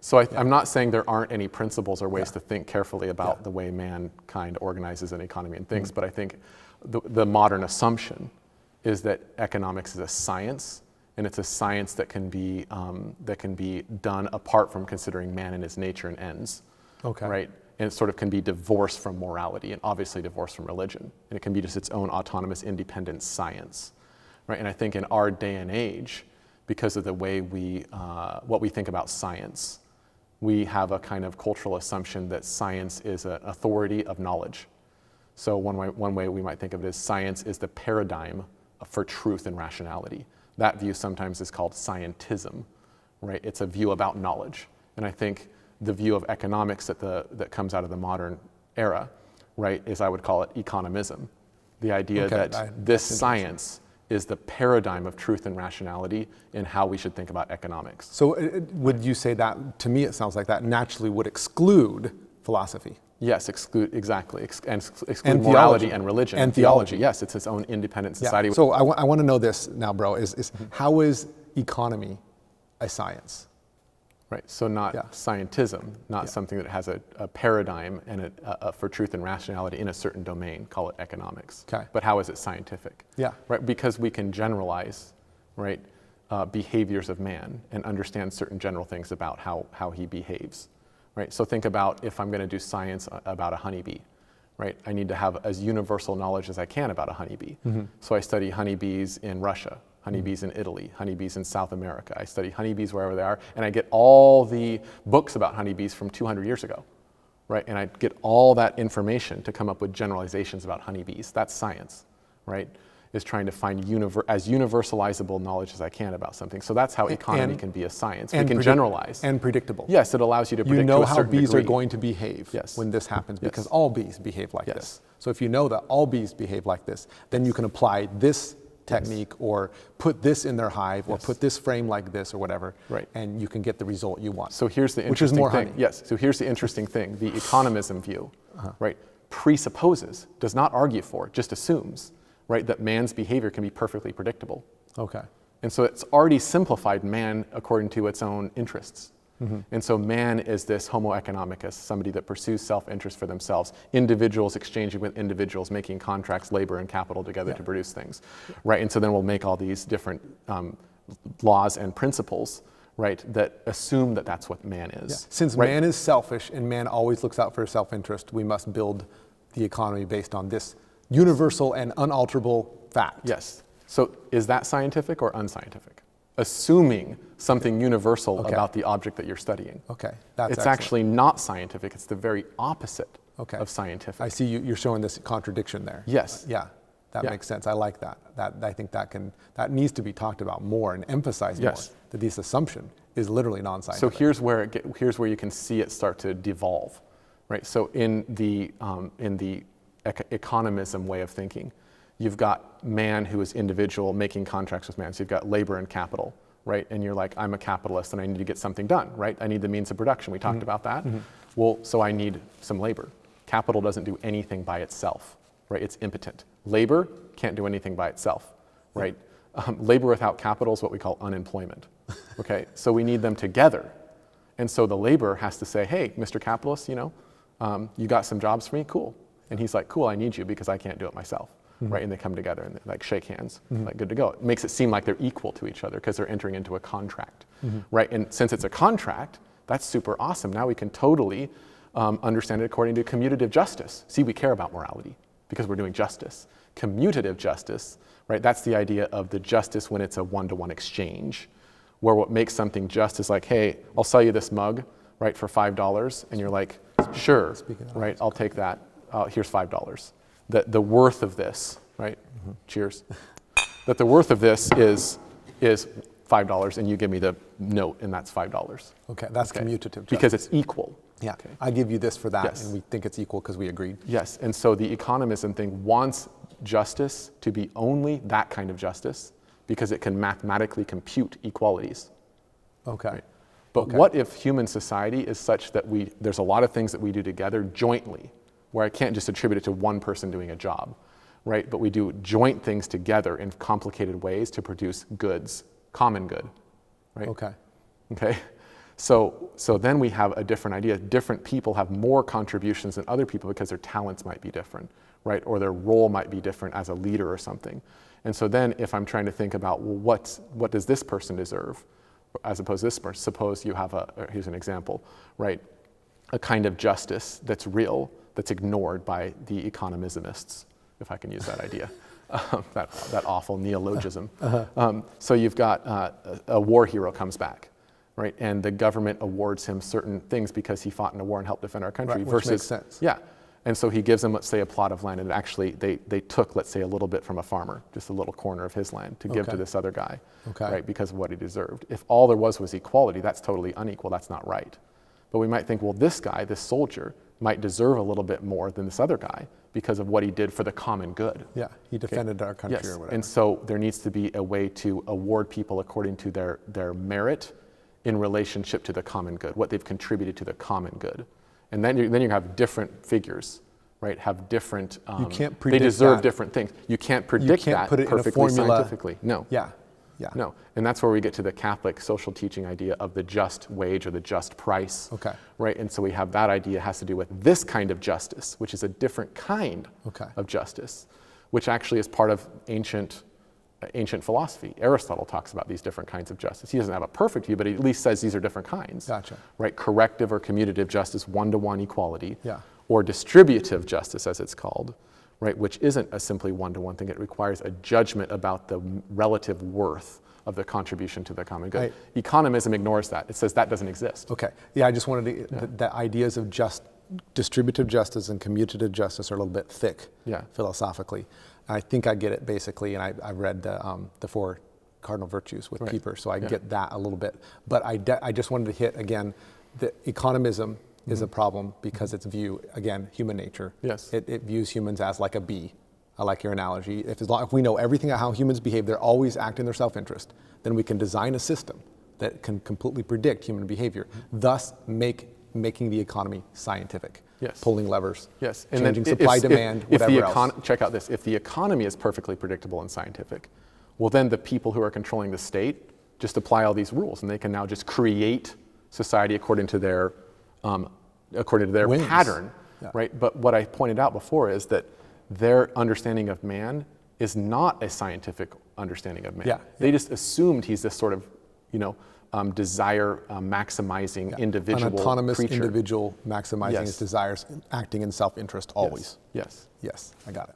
So I'm not saying there aren't any principles or ways to think carefully about the way mankind organizes an economy and thinks, but I think the modern assumption is that economics is a science, and it's a science that can be done apart from considering man and his nature and ends. Okay. Right? And it sort of can be divorced from morality and obviously divorced from religion. And it can be just its own autonomous, independent science. Right? And I think in our day and age, because of the way what we think about science, we have a kind of cultural assumption that science is an authority of knowledge. So one way we might think of it is science is the paradigm for truth and rationality. That view sometimes is called scientism, right? It's a view about knowledge. And I think the view of economics that comes out of the modern era, right, is, I would call it economism. The idea that this science is the paradigm of truth and rationality in how we should think about economics. So would you say that, to me it sounds like that naturally would exclude philosophy? Yes, exclude and morality and religion. And theology. Yes, it's its own independent society. Yeah. So I want to know this now, bro, is how is economy a science? Right, so not scientism, not something that has a paradigm and for truth and rationality in a certain domain, call it economics. Okay. But how is it scientific? Yeah. Right, because we can generalize, right, behaviors of man and understand certain general things about how he behaves. Right, so think about if I'm going to do science about a honeybee, right? I need to have as universal knowledge as I can about a honeybee. So I study honeybees in Russia, honeybees in Italy, honeybees in South America. I study honeybees wherever they are, and I get all the books about honeybees from 200 years ago, right? And I get all that information to come up with generalizations about honeybees. That's science, right? Is trying to find as universalizable knowledge as I can about something. So that's how economy can be a science. We can generalize. And predictable. Yes, it allows you to predict to a certain how bees degree. are going to behave when this happens, because all bees behave like Yes. this. So if you know that all bees behave like this, then you can apply this technique or put this in their hive or put this frame like this or whatever, and you can get the result you want. So here's the which is interesting more thing. honey. Yes, so here's the interesting thing. The economism view, right, presupposes, does not argue for, just assumes, right, that man's behavior can be perfectly predictable. Okay. And so it's already simplified man according to its own interests. And so man is this homo economicus, somebody that pursues self-interest for themselves, individuals exchanging with individuals, making contracts, labor and capital together to produce things, right? And so then we'll make all these different laws and principles, right, that assume that that's what man is. Yeah. Since man is selfish and man always looks out for his self-interest, we must build the economy based on this universal and unalterable fact. Yes. So is that scientific or unscientific? Assuming something universal about the object that you're studying. Okay, that's It's actually not scientific. It's the very opposite of scientific. I see you're showing this contradiction there. Yes. Yeah, that makes sense. I like that. I think that needs to be talked about more and emphasized more. That this assumption is literally non-scientific. So here's where you can see it start to devolve, right? So in the economism way of thinking, you've got man who is individual making contracts with man. So you've got labor and capital, right? And you're like, I'm a capitalist and I need to get something done, right? I need the means of production. We talked about that. Well, so I need some labor. Capital doesn't do anything by itself, right? It's impotent. Labor can't do anything by itself, right? Labor without capital is what we call unemployment, okay? So we need them together. And so the labor has to say, hey, Mr. Capitalist, you got some jobs for me? Cool. And he's like, cool, I need you because I can't do it myself. Right, and they come together and they like shake hands, like good to go. It makes it seem like they're equal to each other because they're entering into a contract, right? And since it's a contract, that's super awesome. Now we can totally understand it according to commutative justice. See, we care about morality because we're doing justice. Commutative justice, right? That's the idea of the justice when it's a one-to-one exchange, where what makes something just is like, hey, I'll sell you this mug, right, for $5, and you're like, sure, right? I'll take that. Here's $5. The worth of this, right? Cheers. That the worth of this is $5, and you give me the note, and that's $5. Okay, that's commutative justice. Because it's equal. Yeah, I give you this for that, and we think it's equal because we agreed. Yes, and so the economism thing wants justice to be only that kind of justice because it can mathematically compute equalities. Okay. Right? But what if human society is such that there's a lot of things that we do together jointly, where I can't just attribute it to one person doing a job, right? But we do joint things together in complicated ways to produce goods, common good, right? Okay. Okay. So then we have a different idea. Different people have more contributions than other people because their talents might be different, right? Or their role might be different as a leader or something. And so then if I'm trying to think about, well, what does this person deserve as opposed to this person? Suppose you have here's an example, right? A kind of justice that's real, that's ignored by the economismists, if I can use that idea. That awful neologism. So you've got a war hero comes back, right? And the government awards him certain things because he fought in a war and helped defend our country. Right, which makes sense. Yeah. And so he gives them, let's say, a plot of land, and actually they took, let's say, a little bit from a farmer, just a little corner of his land to give to this other guy, right? Because of what he deserved. If all there was equality, that's totally unequal. That's not right. But we might think, well, this guy, this soldier, might deserve a little bit more than this other guy because of what he did for the common good. Yeah, he defended our country or whatever. And so there needs to be a way to award people according to their merit in relationship to the common good, what they've contributed to the common good. And then you have different figures, right? Have different, you can't predict they deserve that. different things. You can't predict you can't that put it perfectly in a formula. scientifically. No. Yeah. No, and that's where we get to the Catholic social teaching idea of the just wage or the just price, right? And so we have that idea has to do with this kind of justice, which is a different kind of justice, which actually is part of ancient philosophy. Aristotle talks about these different kinds of justice. He doesn't have a perfect view, but he at least says these are different kinds, right? Corrective or commutative justice, one-to-one equality, or distributive justice, as it's called, right, which isn't a simply one-to-one thing. It requires a judgment about the relative worth of the contribution to the common good. Economism ignores that. It says that doesn't exist. Okay. Yeah, I just wanted to, the ideas of distributive justice and commutative justice are a little bit thick philosophically. I think I get it basically, and I read the Four Cardinal Virtues with Pieper, so I get that a little bit. But I just wanted to hit, again, the economism is a problem because it's human nature. Yes. It views humans as like a bee. I like your analogy. If we know everything about how humans behave, they're always acting in their self-interest, then we can design a system that can completely predict human behavior, thus making the economy scientific. Pulling levers, changing supply, demand, whatever else. Check out this. If the economy is perfectly predictable and scientific, well then the people who are controlling the state just apply all these rules and they can now just create society according to their pattern, right? But what I pointed out before is that their understanding of man is not a scientific understanding of man. They just assumed he's this sort of, desire maximizing individual an autonomous creature. individual maximizing his desires, acting in self-interest always. Yes. Yes, I got it.